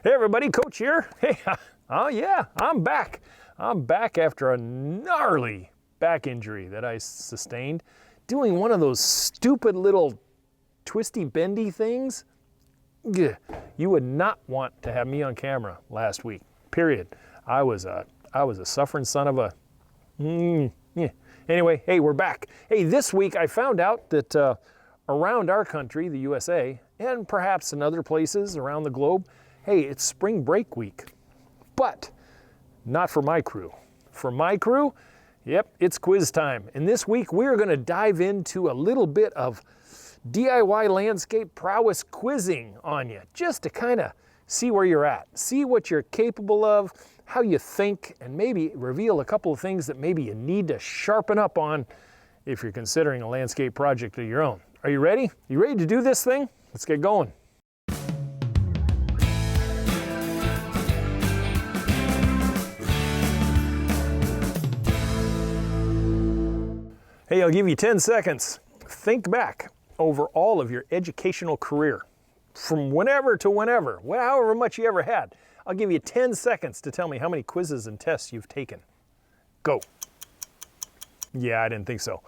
Hey everybody, Coach here. Hey, oh yeah, I'm back. I'm back after a gnarly back injury that I sustained doing one of those stupid little twisty bendy things. You would not want to have me on camera last week, period. I was a suffering son of a, yeah. Anyway, hey, we're back. Hey, this week I found out that around our country, the USA, and perhaps in other places around the globe, hey, it's spring break week. But not for my crew. For my crew, yep, it's quiz time. And this week we're gonna dive into a little bit of DIY landscape prowess quizzing on you, just to kind of see where you're at, see what you're capable of, how you think, and maybe reveal a couple of things that maybe you need to sharpen up on if you're considering a landscape project of your own. Are you ready? You ready to do this thing? Let's get going. Hey, I'll give you 10 seconds. Think back over all of your educational career, from whenever to whenever, however much you ever had. I'll give you 10 seconds to tell me how many quizzes and tests you've taken. Go. Yeah, I didn't think so.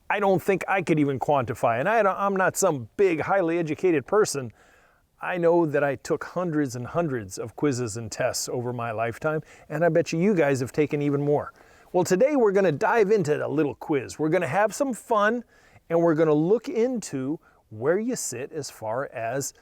I don't think I could even quantify, and I'm not some big, highly educated person. I know that I took hundreds and hundreds of quizzes and tests over my lifetime, and I bet you guys have taken even more. Well, today we're going to dive into a little quiz. We're going to have some fun, and we're going to look into where you sit as far as,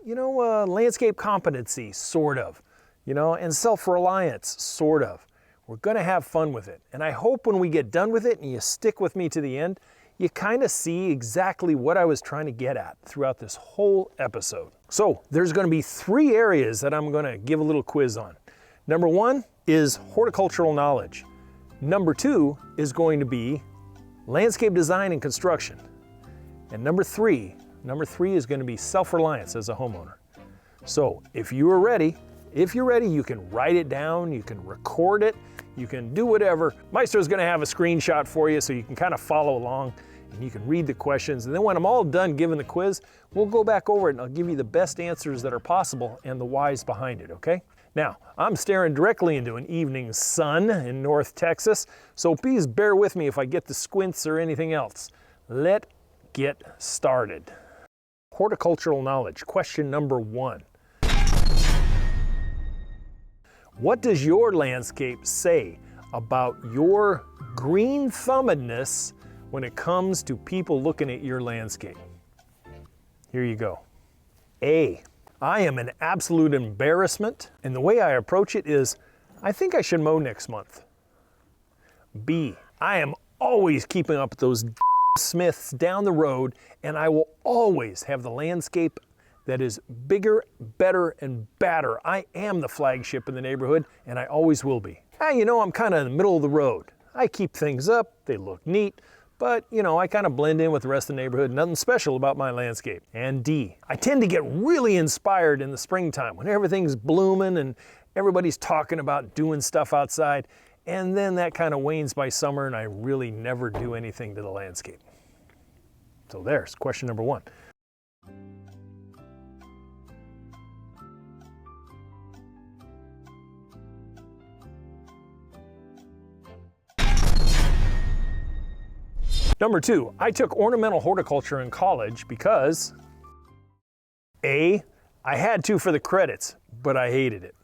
landscape competency, sort of, and self-reliance, sort of. We're going to have fun with it. And I hope when we get done with it and you stick with me to the end, you kind of see exactly what I was trying to get at throughout this whole episode. So there's going to be 3 areas that I'm going to give a little quiz on. Number 1 is horticultural knowledge. Number 2 is going to be landscape design and construction. And number three is going to be self-reliance as a homeowner. So if you're ready, you can write it down, you can record it, you can do whatever. Maestro's going to have a screenshot for you so you can kind of follow along and you can read the questions. And then when I'm all done giving the quiz, we'll go back over it and I'll give you the best answers that are possible and the whys behind it, okay? Now, I'm staring directly into an evening sun in North Texas, so please bear with me if I get the squints or anything else. Let's get started. Horticultural knowledge, question number 1. What does your landscape say about your green-thumbedness when it comes to people looking at your landscape? Here you go. A, I am an absolute embarrassment, and the way I approach it is, I think I should mow next month. B, I am always keeping up with those Smiths down the road, and I will always have the landscape that is bigger, better, and badder. I am the flagship in the neighborhood, and I always will be. I'm kind of in the middle of the road. I keep things up, they look neat, but I kind of blend in with the rest of the neighborhood. Nothing special about my landscape. And D, I tend to get really inspired in the springtime when everything's blooming and everybody's talking about doing stuff outside. And then that kind of wanes by summer and I really never do anything to the landscape. So there's question number 1. Number 2, I took ornamental horticulture in college because A, I had to for the credits, but I hated it.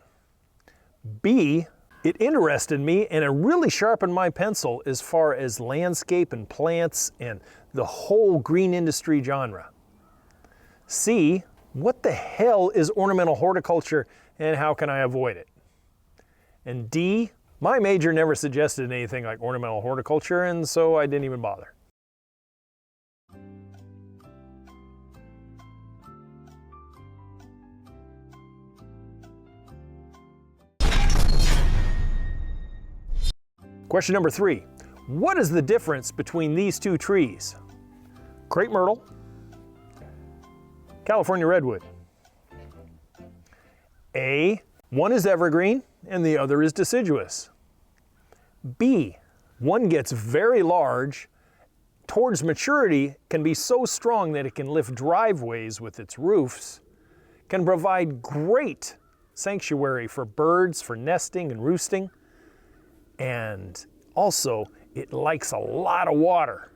B, it interested me and it really sharpened my pencil as far as landscape and plants and the whole green industry genre. C, what the hell is ornamental horticulture and how can I avoid it? And D, my major never suggested anything like ornamental horticulture, and so I didn't even bother. Question number 3, what is the difference between these 2 trees? Crepe myrtle, California redwood. A, one is evergreen and the other is deciduous. B, one gets very large, towards maturity can be so strong that it can lift driveways with its roofs. can provide great sanctuary for birds for nesting and roosting. And also, it likes a lot of water.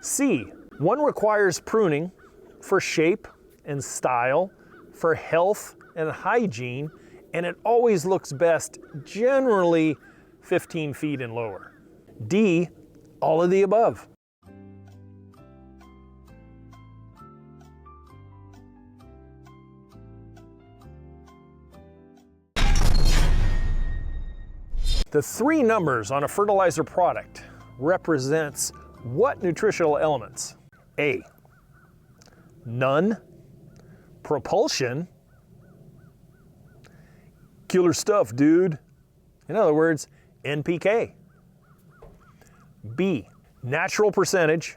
C, one requires pruning for shape and style, for health and hygiene, and it always looks best generally 15 feet and lower. D, all of the above. The three numbers on a fertilizer product represents what nutritional elements? A, none, propulsion, killer stuff, dude. In other words, NPK. B, natural percentage,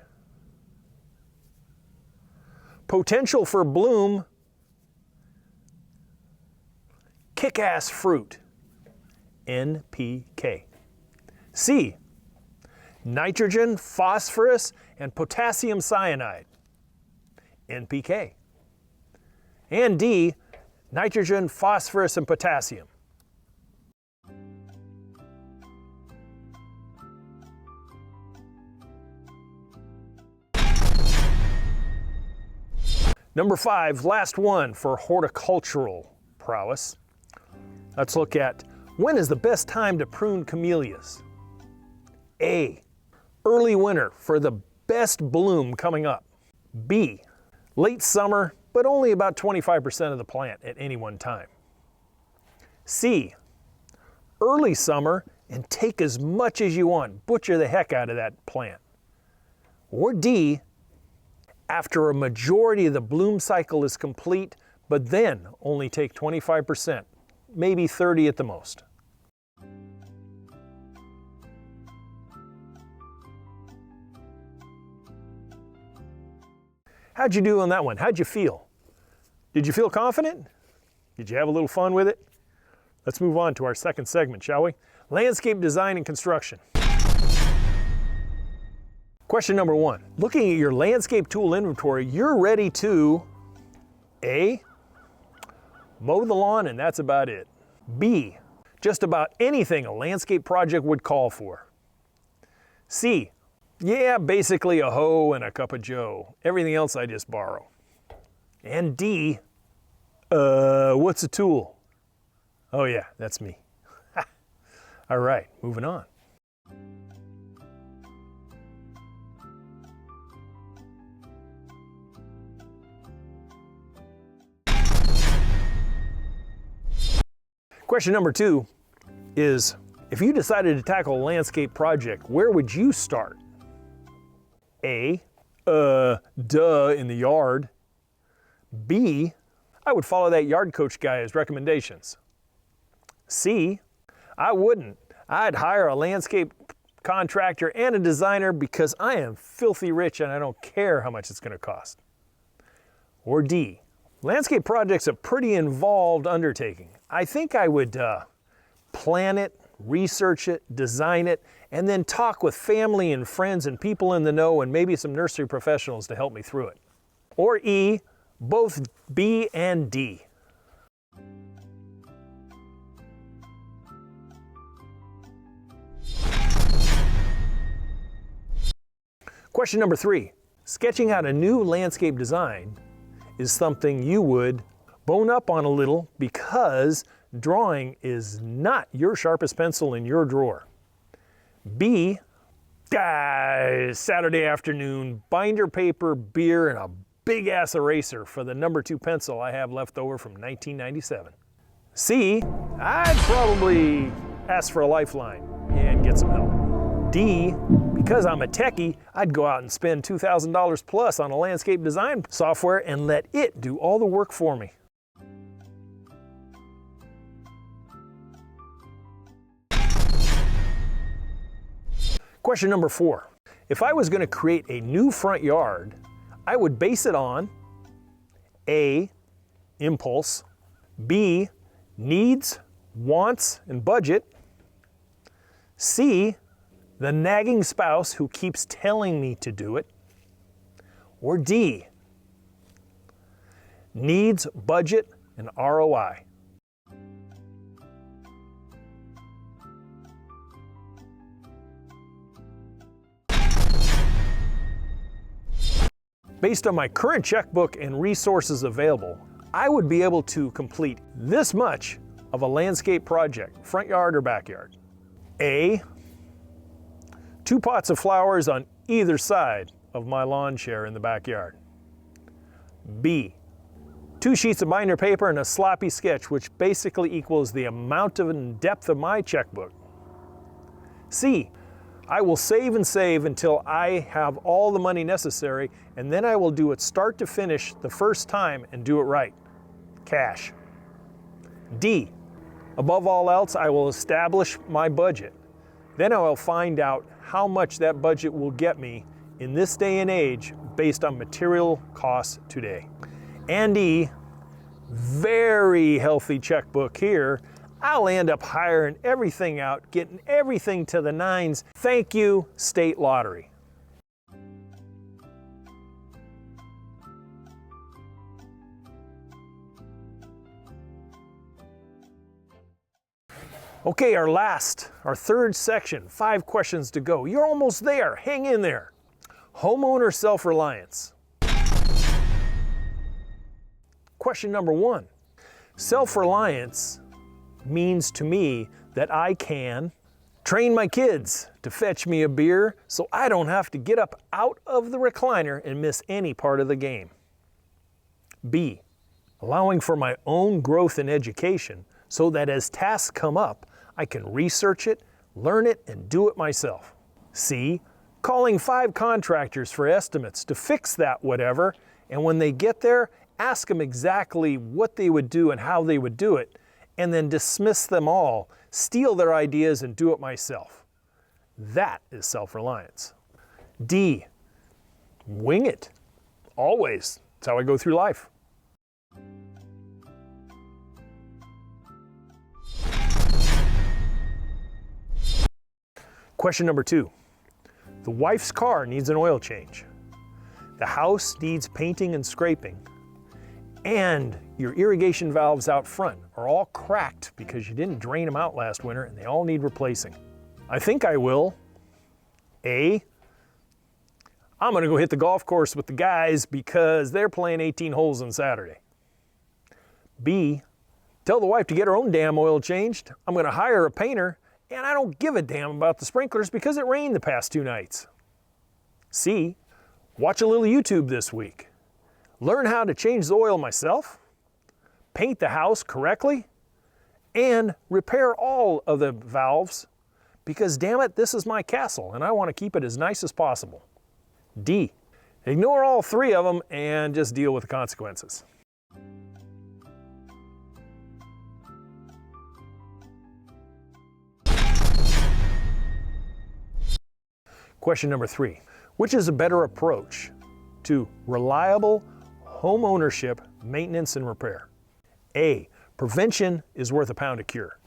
potential for bloom, kick-ass fruit, NPK. C, nitrogen, phosphorus, and potassium cyanide, NPK. And D, nitrogen, phosphorus, and potassium. Number 5, last one for horticultural prowess. Let's look at when is the best time to prune camellias? A, early winter for the best bloom coming up. B, late summer, but only about 25% of the plant at any one time. C, early summer and take as much as you want. Butcher the heck out of that plant. Or D, after a majority of the bloom cycle is complete, but then only take 25%, maybe 30 at the most. How'd you do on that one? How'd you feel? Did you feel confident? Did you have a little fun with it? Let's move on to our second segment, shall we? Landscape design and construction. Question number 1. Looking at your landscape tool inventory, you're ready to A, mow the lawn and that's about it. B, just about anything a landscape project would call for. C, yeah, basically a hoe and a cup of joe. Everything else I just borrow. And D, what's a tool? Oh yeah, that's me. All right, moving on. Question number 2 is, if you decided to tackle a landscape project, where would you start? A, in the yard. B, I would follow that yard coach guy's recommendations. C, I wouldn't. I'd hire a landscape contractor and a designer because I am filthy rich and I don't care how much it's going to cost. Or D, landscape project's a pretty involved undertaking. I think I would plan it, research it, design it, and then talk with family and friends and people in the know and maybe some nursery professionals to help me through it. Or E, both B and D. Question number 3. Sketching out a new landscape design is something you would bone up on a little because drawing is not your sharpest pencil in your drawer. B, Saturday afternoon, binder paper, beer, and a big ass eraser for the number 2 pencil I have left over from 1997. C, I'd probably ask for a lifeline and get some help. D, because I'm a techie, I'd go out and spend $2,000 plus on a landscape design software and let it do all the work for me. Question number 4. If I was going to create a new front yard, I would base it on A, impulse, B, needs, wants, and budget, C, the nagging spouse who keeps telling me to do it, or D, Needs, budget, and ROI. Based on my current checkbook and resources available, I would be able to complete this much of a landscape project, front yard or backyard. A, 2 pots of flowers on either side of my lawn chair in the backyard. B, 2 sheets of binder paper and a sloppy sketch, which basically equals the amount and depth of my checkbook. C, I will save and save until I have all the money necessary, and then I will do it start to finish the first time and do it right. Cash. D, above all else, I will establish my budget. Then I will find out how much that budget will get me in this day and age based on material costs today. And E, very healthy checkbook here. I'll end up hiring everything out, getting everything to the nines. Thank you, state lottery. Okay, our third section, 5 questions to go. You're almost there, hang in there. Homeowner self-reliance. Question number 1, self-reliance means to me that I can train my kids to fetch me a beer so I don't have to get up out of the recliner and miss any part of the game. B, allowing for my own growth and education so that as tasks come up, I can research it, learn it, and do it myself. C, calling 5 contractors for estimates to fix that whatever, and when they get there, ask them exactly what they would do and how they would do it, and then dismiss them all, steal their ideas, and do it myself. That is self-reliance. D, wing it. Always. That's how I go through life. Question number 2. The wife's car needs an oil change. The house needs painting and scraping. And your irrigation valves out front are all cracked because you didn't drain them out last winter and they all need replacing. I think I will. A, I'm gonna go hit the golf course with the guys because they're playing 18 holes on Saturday. B, tell the wife to get her own damn oil changed. I'm gonna hire a painter and I don't give a damn about the sprinklers because it rained the past 2 nights. C, watch a little YouTube this week. Learn how to change the oil myself, paint the house correctly, and repair all of the valves because damn it, this is my castle and I want to keep it as nice as possible. D, ignore all 3 of them and just deal with the consequences. Question number 3, which is a better approach to reliable home ownership, maintenance, and repair? A, prevention is worth a pound of cure.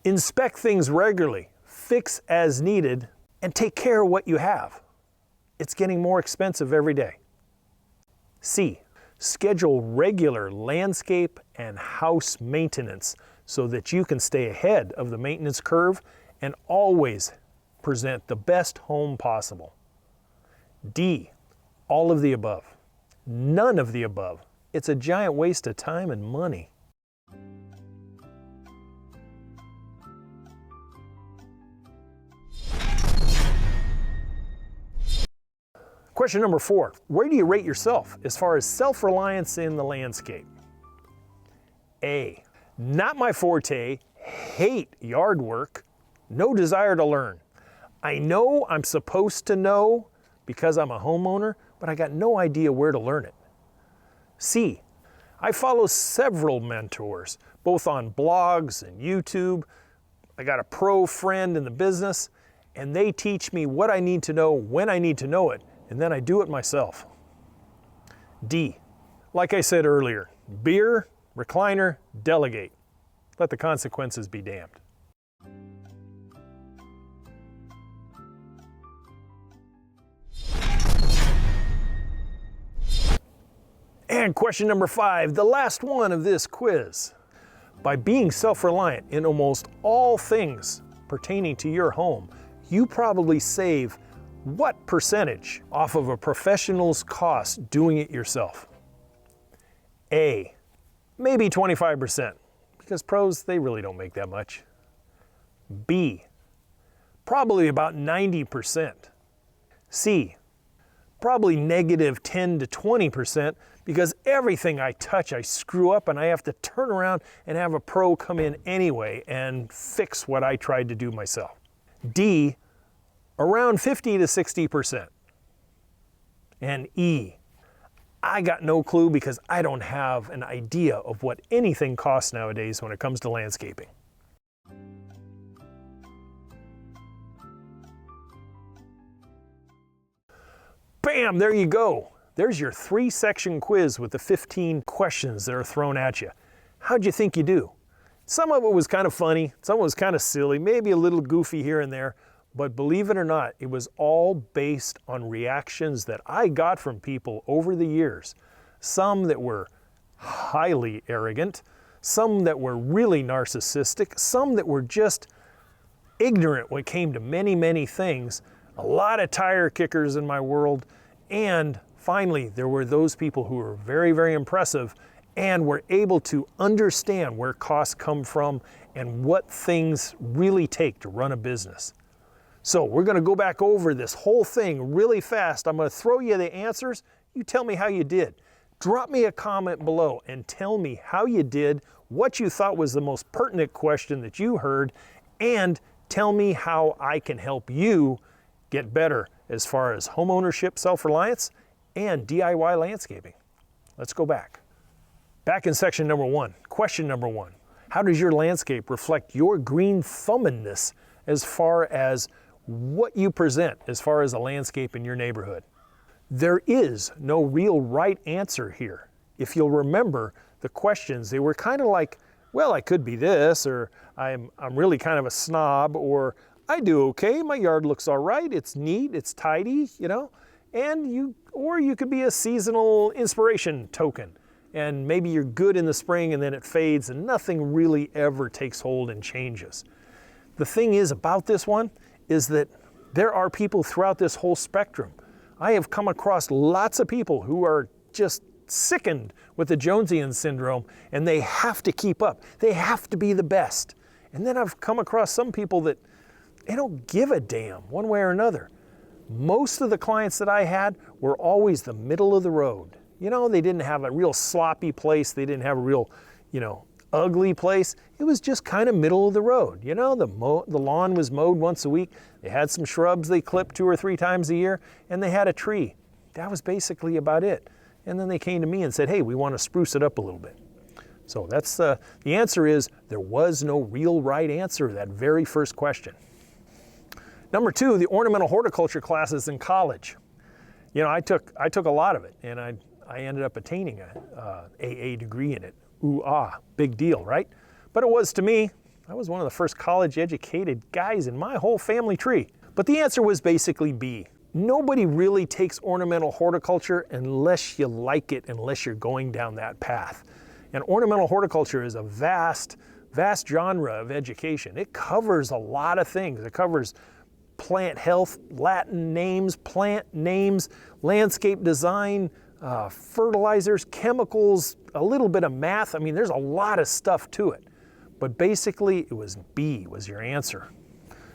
Inspect things regularly, fix as needed, and take care of what you have. It's getting more expensive every day. C, schedule regular landscape and house maintenance so that you can stay ahead of the maintenance curve and always present the best home possible. D, all of the above. None of the above. It's a giant waste of time and money. Question number 4, where do you rate yourself as far as self-reliance in the landscape? A, not my forte, hate yard work, no desire to learn. I know I'm supposed to know because I'm a homeowner, but I got no idea where to learn it. C, I follow several mentors, both on blogs and YouTube. I got a pro friend in the business, and they teach me what I need to know when I need to know it, and then I do it myself. D, like I said earlier, beer, recliner, delegate. Let the consequences be damned. And question number 5, the last one of this quiz. By being self-reliant in almost all things pertaining to your home, you probably save what percentage off of a professional's cost doing it yourself? A, maybe 25%, because pros, they really don't make that much. B, probably about 90%. C, probably negative 10 to 20%, because everything I touch I screw up and I have to turn around and have a pro come in anyway and fix what I tried to do myself. D, around 50 to 60%. And E, I got no clue because I don't have an idea of what anything costs nowadays when it comes to landscaping. Bam, there you go. There's your 3-section quiz with the 15 questions that are thrown at you. How'd you think you do? Some of it was kind of funny, some of it was kind of silly, maybe a little goofy here and there, but believe it or not, it was all based on reactions that I got from people over the years. Some that were highly arrogant, some that were really narcissistic, some that were just ignorant when it came to many, many things. A lot of tire kickers in my world, and finally there were those people who were very, very impressive and were able to understand where costs come from and what things really take to run a business. So we're going to go back over this whole thing really fast. I'm going to throw you the answers. You tell me how you did. Drop me a comment below and tell me how you did, what you thought was the most pertinent question that you heard, and tell me how I can help you get better as far as home ownership, self-reliance, and DIY landscaping. Let's go back. Back in section number 1, question number 1. How does your landscape reflect your green thumbedness as far as what you present as far as a landscape in your neighborhood? There is no real right answer here. If you'll remember the questions, they were kind of like, well, I could be this, or I'm really kind of a snob, or I do okay, my yard looks all right, it's neat, it's tidy, you know, and you could be a seasonal inspiration token, and maybe you're good in the spring and then it fades and nothing really ever takes hold and changes. The thing is about this one is that there are people throughout this whole spectrum. I have come across lots of people who are just sickened with the Jonesian syndrome and they have to keep up. They have to be the best. And then I've come across some people that they don't give a damn one way or another. Most of the clients that I had were always the middle of the road. You know, they didn't have a real sloppy place. They didn't have a real, ugly place. It was just kind of middle of the road. You know, the lawn was mowed once a week. They had some shrubs they clipped 2 or 3 times a year, and they had a tree. That was basically about it. And then they came to me and said, hey, we want to spruce it up a little bit. So that's the answer is there was no real right answer to that very first question. Number 2, the ornamental horticulture classes in college. You know, I took a lot of it, and I ended up attaining a AA degree in it. Ooh, big deal, right? But it was to me. I was one of the first college-educated guys in my whole family tree. But the answer was basically B. Nobody really takes ornamental horticulture unless you like it, unless you're going down that path. And ornamental horticulture is a vast, vast genre of education. It covers a lot of things. It covers plant health, Latin names, plant names, landscape design, fertilizers, chemicals, a little bit of math. I mean, there's a lot of stuff to it. But basically, it was B was your answer.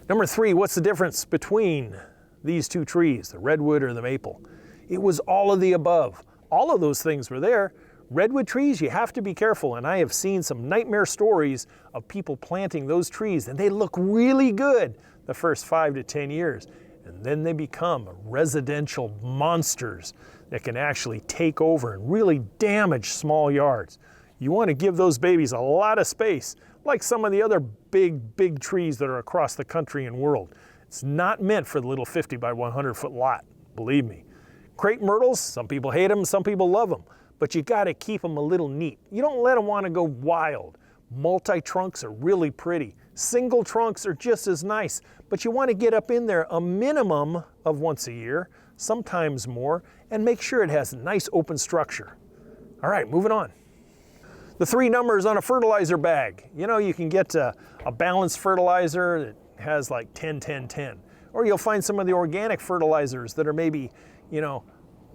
Number 3, what's the difference between these 2 trees, the redwood or the maple? It was all of the above. All of those things were there. Redwood trees, you have to be careful, and I have seen some nightmare stories of people planting those trees, and they look really good the first 5 to 10 years, and then they become residential monsters that can actually take over and really damage small yards. You want to give those babies a lot of space, like some of the other big trees that are across the country and world. It's not meant for the little 50 by 100 foot lot, believe me. Crepe myrtles, some people hate them, some people love them, but you got to keep them a little neat. You don't let them want to go wild. Multi-trunks are really pretty. Single trunks are just as nice, but you want to get up in there a minimum of once a year, sometimes more, and make sure it has a nice open structure. All right, moving on. The 3 numbers on a fertilizer bag. You know, you can get a balanced fertilizer that has like 10, 10, 10. Or you'll find some of the organic fertilizers that are maybe,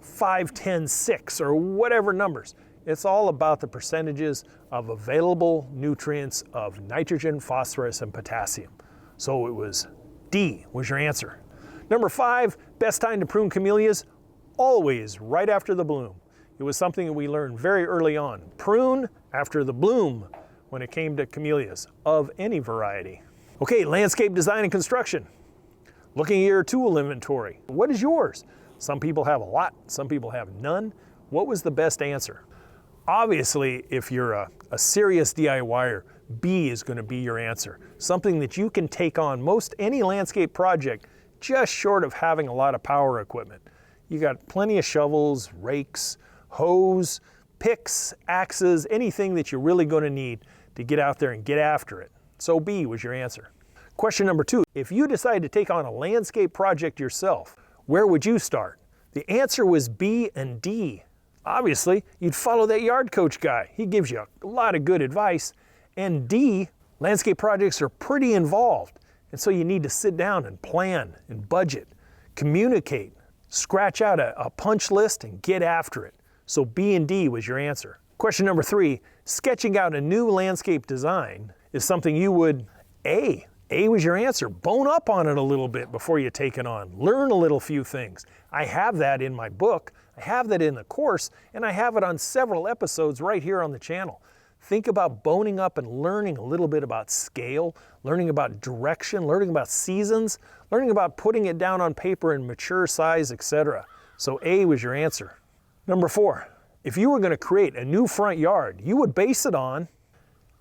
5, 10, 6 or whatever numbers. It's all about the percentages of available nutrients of nitrogen, phosphorus, and potassium. So it was D was your answer. Number 5, best time to prune camellias, always right after the bloom. It was something that we learned very early on. Prune after the bloom when it came to camellias of any variety. Okay, landscape design and construction. Looking at your tool inventory. What is yours? Some people have a lot, some people have none. What was the best answer? Obviously, if you're a serious DIYer, B is going to be your answer. Something that you can take on most any landscape project, just short of having a lot of power equipment. You got plenty of shovels, rakes, hose, picks, axes, anything that you're really going to need to get out there and get after it. So B was your answer. Question number 2, if you decide to take on a landscape project yourself, where would you start? The answer was B and D. Obviously, you'd follow that yard coach guy. He gives you a lot of good advice. And D, landscape projects are pretty involved. And so you need to sit down and plan and budget, communicate, scratch out a punch list and get after it. So B and D was your answer. Question number 3, sketching out a new landscape design is something you would A. A was your answer. Bone up on it a little bit before you take it on. Learn a little few things. I have that in my book, I have that in the course, and I have it on several episodes right here on the channel. Think about boning up and learning a little bit about scale, learning about direction, learning about seasons, learning about putting it down on paper in mature size, etc. So A was your answer. Number 4, if you were going to create a new front yard, you would base it on,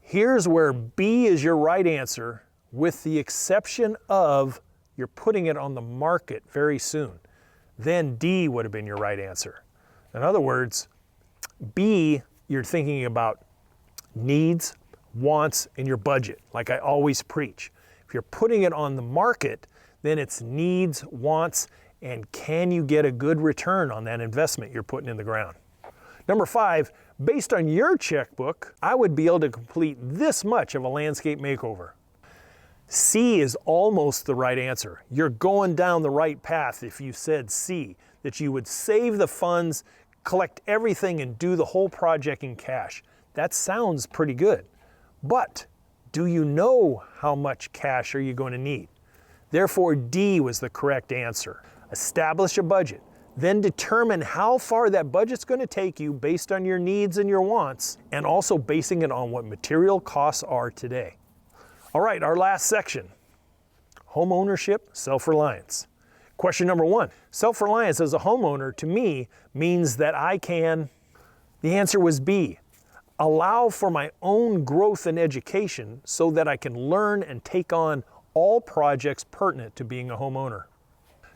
here's where B is your right answer, with the exception of you're putting it on the market very soon. Then D would have been your right answer. In other words, B, you're thinking about needs, wants, and your budget, like I always preach. If you're putting it on the market, then it's needs, wants, and can you get a good return on that investment you're putting in the ground. Number 5, based on your checkbook, I would be able to complete this much of a landscape makeover. C is almost the right answer. You're going down the right path if you said C, that you would save the funds, collect everything, and do the whole project in cash. That sounds pretty good. But do you know how much cash are you going to need? Therefore, D was the correct answer. Establish a budget, then determine how far that budget's going to take you based on your needs and your wants, and also basing it on what material costs are today. All right, our last section, home ownership, self-reliance. Question number 1, self-reliance as a homeowner to me means that I can, the answer was B, allow for my own growth and education so that I can learn and take on all projects pertinent to being a homeowner.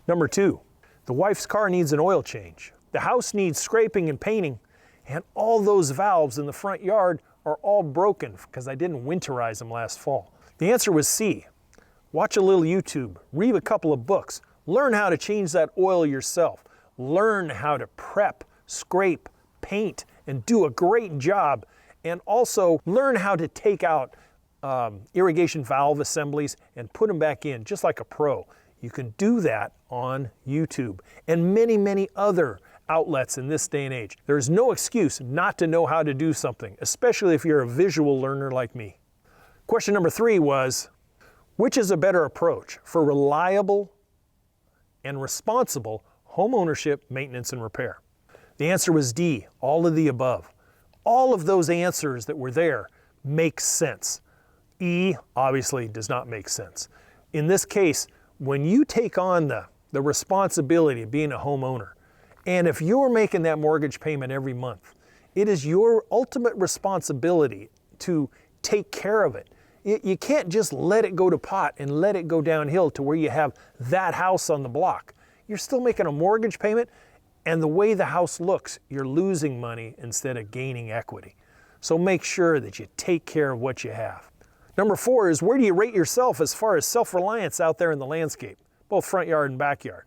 Number 2, the wife's car needs an oil change. The house needs scraping and painting, and all those valves in the front yard are all broken because I didn't winterize them last fall. The answer was C. Watch a little YouTube, read a couple of books, learn how to change that oil yourself, learn how to prep, scrape, paint, and do a great job, and also learn how to take out irrigation valve assemblies and put them back in just like a pro. You can do that on YouTube and many, many other outlets in this day and age. There's no excuse not to know how to do something, especially if you're a visual learner like me. Question number 3 was, which is a better approach for reliable and responsible home ownership, maintenance, and repair? The answer was D, all of the above. All of those answers that were there make sense. E obviously does not make sense. In this case, when you take on the responsibility of being a homeowner, and if you're making that mortgage payment every month, it is your ultimate responsibility to take care of it. You can't just let it go to pot and let it go downhill to where you have that house on the block. You're still making a mortgage payment, and the way the house looks, you're losing money instead of gaining equity. So make sure that you take care of what you have. Number 4 is, where do you rate yourself as far as self-reliance out there in the landscape, both front yard and backyard?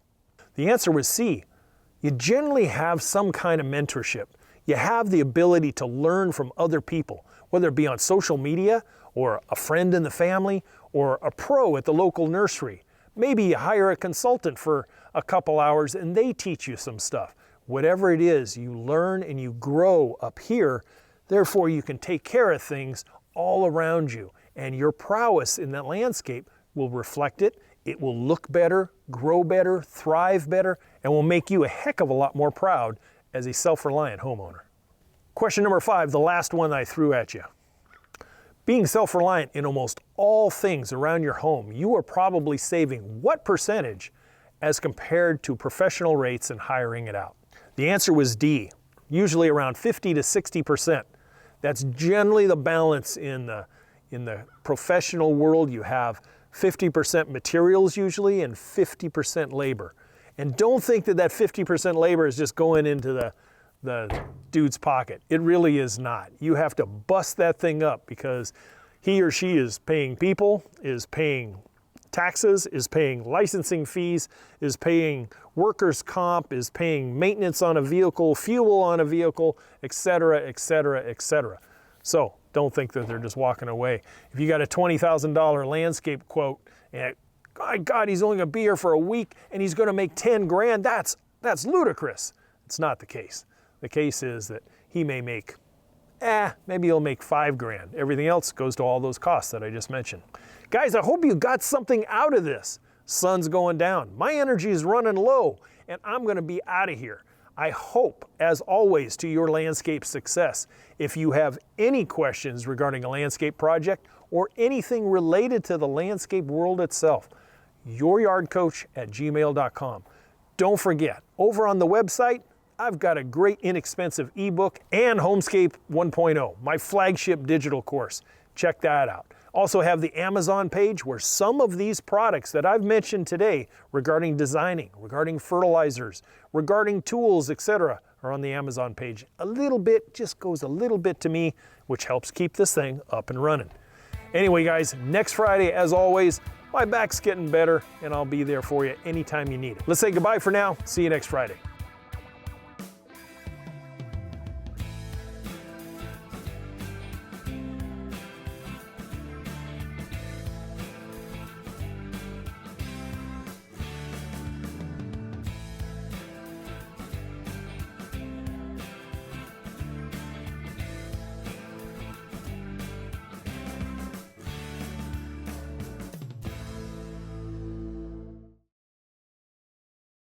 The answer was C. You generally have some kind of mentorship. You have the ability to learn from other people, whether it be on social media or a friend in the family or a pro at the local nursery. Maybe you hire a consultant for a couple hours and they teach you some stuff. Whatever it is, you learn and you grow up here. Therefore, you can take care of things all around you. And your prowess in that landscape will reflect it. It will look better, grow better, thrive better, and will make you a heck of a lot more proud as a self-reliant homeowner. Question number 5, the last one I threw at you. Being self-reliant in almost all things around your home, you are probably saving what percentage as compared to professional rates and hiring it out? The answer was D, usually around 50 to 60%. That's generally the balance in the professional world. You have 50% materials usually and 50% labor. And don't think that 50% labor is just going into the dude's pocket. It really is not. You have to bust that thing up because he or she is paying people, is paying taxes, is paying licensing fees, is paying workers' comp, is paying maintenance on a vehicle, fuel on a vehicle, etc., etc., etc. So don't think that they're just walking away. If you got a $20,000 landscape quote and my God, he's only going to be here for a week and he's going to make 10 grand, that's ludicrous. It's not the case. The case is that he may make, maybe he'll make 5 grand. Everything else goes to all those costs that I just mentioned. Guys, I hope you got something out of this. Sun's going down. My energy is running low and I'm going to be out of here. I hope, as always, to your landscape success. If you have any questions regarding a landscape project or anything related to the landscape world itself, youryardcoach@gmail.com. Don't forget, over on the website, I've got a great inexpensive ebook and Homescape 1.0, my flagship digital course. Check that out. Also have the Amazon page where some of these products that I've mentioned today regarding designing, regarding fertilizers, regarding tools, etc. are on the Amazon page. A little bit, just goes a little bit to me, which helps keep this thing up and running. Anyway, guys, next Friday, as always, my back's getting better and I'll be there for you anytime you need it. Let's say goodbye for now. See you next Friday.